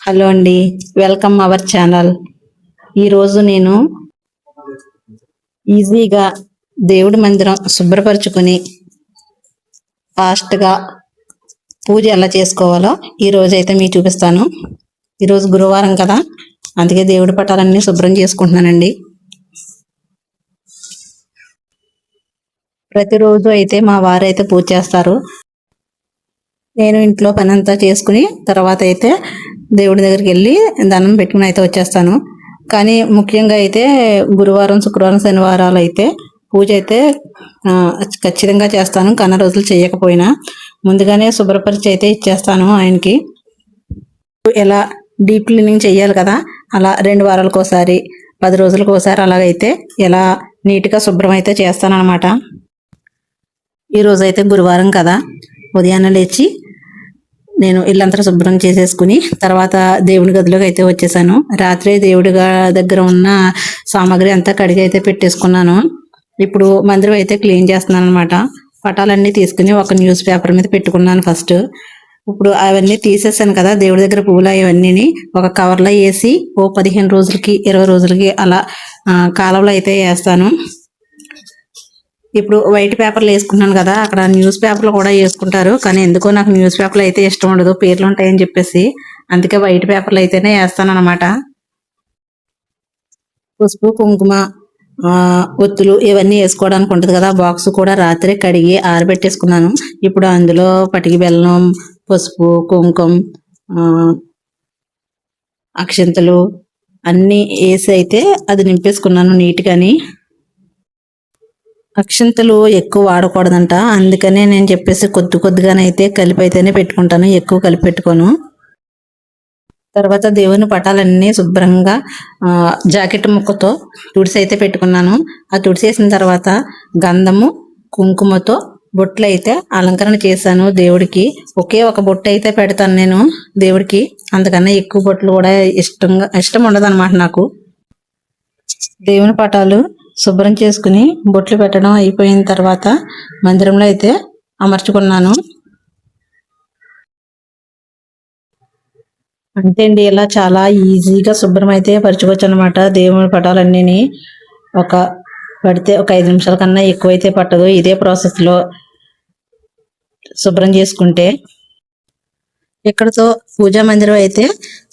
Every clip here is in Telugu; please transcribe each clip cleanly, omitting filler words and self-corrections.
హలో అండి, వెల్కమ్ అవర్ ఛానల్. ఈరోజు నేను ఈజీగా దేవుడి మందిరం శుభ్రపరచుకుని ఫాస్ట్గా పూజ ఎలా చేసుకోవాలో ఈరోజు అయితే మీకు చూపిస్తాను. ఈరోజు గురువారం కదా, అందుకే దేవుడి పటాలన్నీ శుభ్రం చేసుకుంటున్నానండి. ప్రతిరోజు అయితే మా వారైతే పూజ చేస్తారు. నేను ఇంట్లో పని అంతా చేసుకుని తర్వాత అయితే దేవుడి దగ్గరికి వెళ్ళి దండం పెట్టుకుని అయితే వచ్చేస్తాను. కానీ ముఖ్యంగా అయితే గురువారం, శుక్రవారం, శనివారాలు అయితే పూజ అయితే ఖచ్చితంగా చేస్తాను. కన్నా రోజులు చేయకపోయినా ముందుగానే శుభ్రపరిచి అయితే ఇచ్చేస్తాను ఆయనకి. ఎలా డీప్ క్లీనింగ్ చెయ్యాలి కదా, అలా 2 వారాలకు ఒకసారి, 10 రోజులకు ఒకసారి అలాగైతే ఎలా నీట్గా శుభ్రం అయితే చేస్తాను అనమాట. ఈరోజు అయితే గురువారం కదా, ఉదయాన్నే లేచి నేను ఇల్లంతా శుభ్రం చేసేసుకుని తర్వాత దేవుడి గదిలోకి అయితే వచ్చేసాను. రాత్రి దేవుడి దగ్గర ఉన్న సామాగ్రి అంతా కడిగి అయితే పెట్టేసుకున్నాను. ఇప్పుడు మందిరం అయితే క్లీన్ చేస్తున్నాను అనమాట. పటాలన్నీ తీసుకుని ఒక న్యూస్ పేపర్ మీద పెట్టుకున్నాను ఫస్ట్. ఇప్పుడు అవన్నీ తీసేసాను కదా, దేవుడి దగ్గర పువ్వులు ఇవన్నీ ఒక కవర్లో వేసి ఓ 15 రోజులకి 20 రోజులకి అలా కాలంలో అయితే వేస్తాను. ఇప్పుడు వైట్ పేపర్లు వేసుకుంటున్నాను కదా, అక్కడ న్యూస్ పేపర్లు కూడా వేసుకుంటారు. కానీ ఎందుకో నాకు న్యూస్ పేపర్లు అయితే ఇష్టం ఉండదు, పేర్లు ఉంటాయని చెప్పేసి. అందుకే వైట్ పేపర్లు అయితేనే వేస్తాను అనమాట. పసుపు, కుంకుమ, ఒత్తులు ఇవన్నీ వేసుకోవడానికి ఉంటుంది కదా, బాక్స్ కూడా రాత్రి కడిగి ఆరబెట్టేసుకున్నాను. ఇప్పుడు అందులో పటికి బెల్లం, పసుపు, కుంకుమ, అక్షంతలు అన్నీ వేసి అయితే అది నింపేసుకున్నాను నీట్గాని. అక్షంతలు ఎక్కువ వాడకూడదంట, అందుకనే నేను చెప్పేసి కొద్దిగానైతే కలిపి అయితేనే పెట్టుకుంటాను, ఎక్కువ కలిపి పెట్టుకోను. తర్వాత దేవుని పటాలన్నీ శుభ్రంగా జాకెట్ ముక్కతో తుడిసి అయితే పెట్టుకున్నాను. ఆ తుడిసేసిన తర్వాత గంధము, కుంకుమతో బొట్లు అయితే అలంకరణ చేశాను దేవుడికి. ఒకే ఒక బొట్టు అయితే పెడతాను నేను దేవుడికి, అందుకన్నా ఎక్కువ బొట్లు కూడా ఇష్టం ఉండదు అనమాట నాకు. దేవుని పటాలు శుభ్రం చేసుకుని బొట్లు పెట్టడం అయిపోయిన తర్వాత మందిరంలో అయితే అమర్చుకున్నాను. అంతే అండి, ఇలా చాలా ఈజీగా శుభ్రం అయితే పరచుకోవచ్చు అనమాట. దేవుని పటాలన్నీ పడితే ఒక 5 నిమిషాల కన్నా ఎక్కువైతే పట్టదు ఇదే ప్రాసెస్లో శుభ్రం చేసుకుంటే. ఇక్కడతో పూజా మందిరం అయితే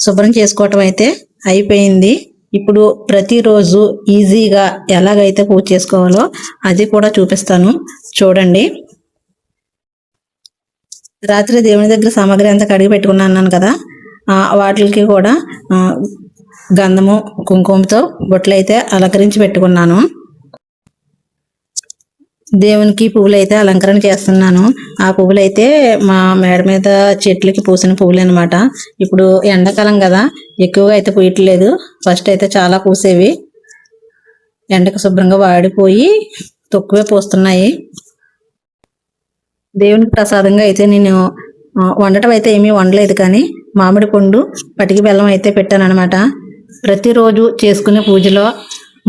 శుభ్రం చేసుకోవటం అయితే అయిపోయింది. ఇప్పుడు ప్రతిరోజు ఈజీగా ఎలాగైతే పూజ చేసుకోవాలో అది కూడా చూపిస్తాను, చూడండి. రాత్రి దేవుని దగ్గర సామాగ్రి అంతా కడిగి పెట్టుకున్నాను కదా, వాటికి కూడా గంధము, కుంకుమతో బొట్లు అయితే అలంకరించి పెట్టుకున్నాను. దేవునికి పువ్వులు అయితే అలంకరణ చేస్తున్నాను. ఆ పువ్వులు అయితే మా మేడ మీద చెట్లకి పూసిన పువ్వులు అనమాట. ఇప్పుడు ఎండాకాలం కదా, ఎక్కువగా అయితే పూయట్లేదు. ఫస్ట్ అయితే చాలా పూసేవి, ఎండకు శుభ్రంగా వాడిపోయి తక్కువే పూస్తున్నాయి. దేవునికి ప్రసాదంగా అయితే నేను వండటం అయితే ఏమీ వండలేదు, కానీ మామిడి పండు, పటికి బెల్లం అయితే పెట్టాను అనమాట. ప్రతిరోజు చేసుకునే పూజలో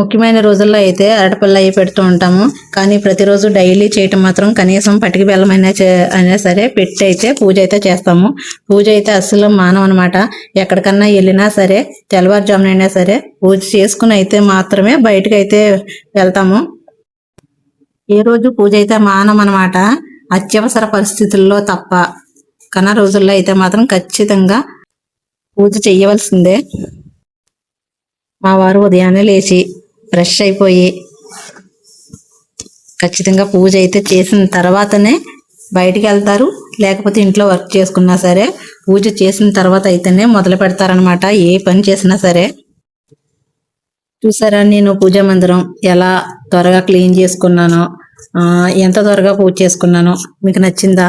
ముఖ్యమైన రోజుల్లో అయితే అరటిపళ్ళు అవి పెడుతూ ఉంటాము, కానీ ప్రతిరోజు డైలీ చేయటం మాత్రం కనీసం పటికి బెల్లం అయినా సరే పెట్టి అయితే పూజ అయితే చేస్తాము. పూజ అయితే అస్సలు మానం అనమాట. ఎక్కడికన్నా వెళ్ళినా సరే తెల్లవారుజామునైనా సరే పూజ చేసుకుని అయితే మాత్రమే బయటకు అయితే వెళ్తాము. ఏ రోజు పూజ అయితే మానం అనమాట, అత్యవసర పరిస్థితుల్లో తప్ప. కన్నా రోజుల్లో అయితే మాత్రం ఖచ్చితంగా పూజ చేయవలసిందే. మా వారు ఉదయాన్నే లేచి ఫ్రెష్ అయిపోయి ఖచ్చితంగా పూజ అయితే చేసిన తర్వాతనే బయటికి వెళ్తారు, లేకపోతే ఇంట్లో వర్క్ చేసుకున్నా సరే పూజ చేసిన తర్వాత అయితేనే మొదలు పెడతారనమాట ఏ పని చేసినా సరే. చూసారా నేను పూజా మందిరం ఎలా త్వరగా క్లీన్ చేసుకున్నానో, ఎంత త్వరగా పూజ చేసుకున్నానో. మీకు నచ్చిందా?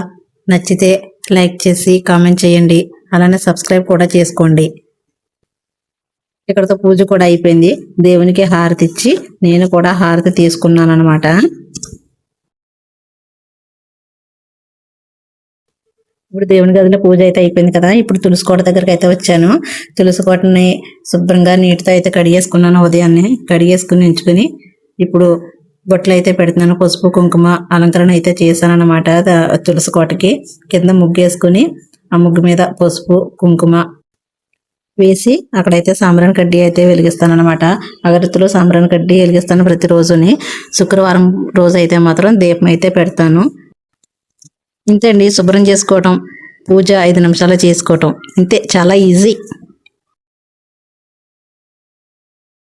నచ్చితే లైక్ చేసి కామెంట్ చేయండి, అలానే సబ్స్క్రైబ్ కూడా చేసుకోండి. ఇక్కడతో పూజ కూడా అయిపోయింది. దేవునికి హారతి ఇచ్చి నేను కూడా హారతి తీసుకున్నాను అనమాట. ఇప్పుడు దేవుని గదిలో పూజ అయితే అయిపోయింది కదా, ఇప్పుడు తులసి కోట దగ్గరికి అయితే వచ్చాను. తులసి కోటని శుభ్రంగా నీటితో అయితే కడిగేసుకున్నాను. ఉదయాన్నే కడిగేసుకుని ఉంచుకుని ఇప్పుడు బొట్లు అయితే పెడుతున్నాను. పసుపు, కుంకుమ అలంకరణ అయితే చేశాను అనమాట. తులసి కోటకి కింద ముగ్గు వేసుకుని ఆ ముగ్గు మీద పసుపు, కుంకుమ వేసి అక్కడైతే సాంబ్రాణి కడ్డీ అయితే వెలిగిస్తాను అనమాట. అగరత్తులో సాంబ్రాణి కడ్డీ వెలిగిస్తాను ప్రతిరోజుని. శుక్రవారం రోజు అయితే మాత్రం దీపం అయితే పెడతాను. ఇంతే అండి, శుభ్రం చేసుకోవటం, పూజ 5 నిమిషాలు చేసుకోవటం, ఇంతే, చాలా ఈజీ.